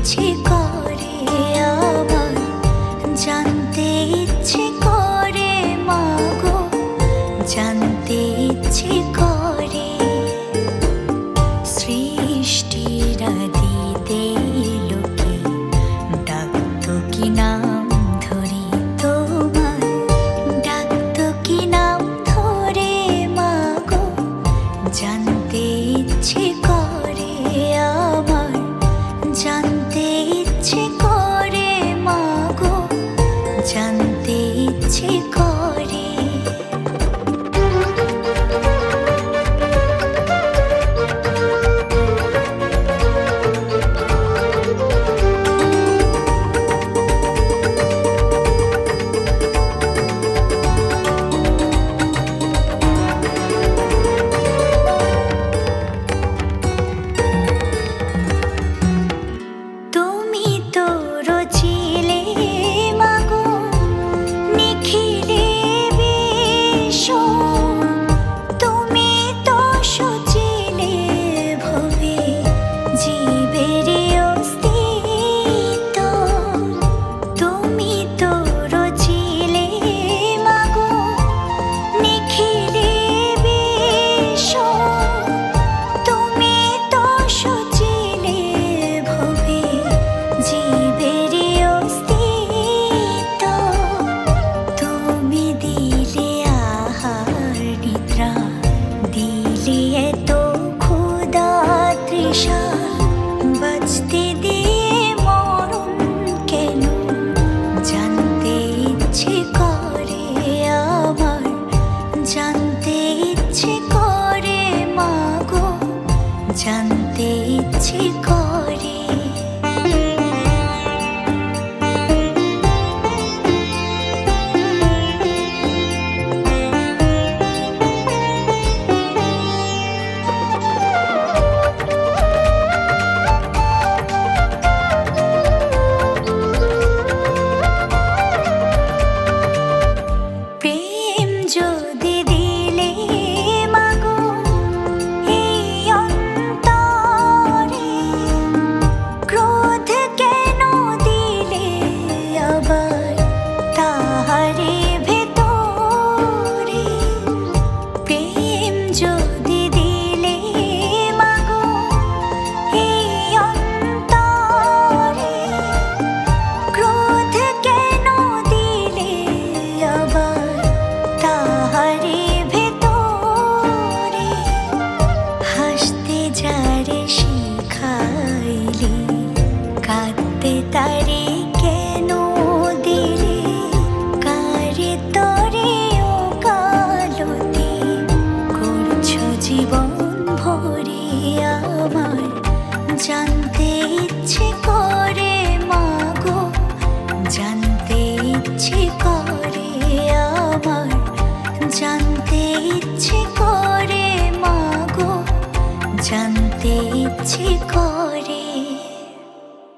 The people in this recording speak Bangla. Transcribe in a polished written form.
ইচ্ছে করে আমার, জানতে ইচ্ছে করে মাগো, জানতে ইচ্ছে করে। সৃষ্টির আদিতে লোকে ডাকতো কি নাম ধরে তোমার, ডাকতো কি নাম ধরে মাগো, জানতে ইচ্ছে করে আমার, জানতে ইচ্ছে করে মাগো, জানতে ইচ্ছে করে। তুমি তো রচিলে মাগো নিখিলে বিশ্ব, তুমি তো সচিলে ভবে জীবের অস্তিত্ব। তুমি তো রচিলে মাগো নিখিলে বিশ্ব, তুমি তো সচিলে ভবে জীবের অস্তিত্ব। তুমি দিলে আহার নিদ্রা, দিলে এত ক্ষুধা তৃষা, বাঁচতে দিয়ে মরণ কেন, জানতে ইচ্ছে করে আমার, জানতে ইচ্ছে করে মাগো, জানতে ইচ্ছে করে। প্রেম যদি দিলে মাগো এই অন্তরে, ক্রোধ কেন দিলে আবার তাহারে ভেতরে। প্রেম যদি দিলে মাগো এই অন্তরে, ক্রোধ কেন দিলে আবার তাহারে ভেতরে। হাসতে যারে শিখাইলে, কাঁদতে তারে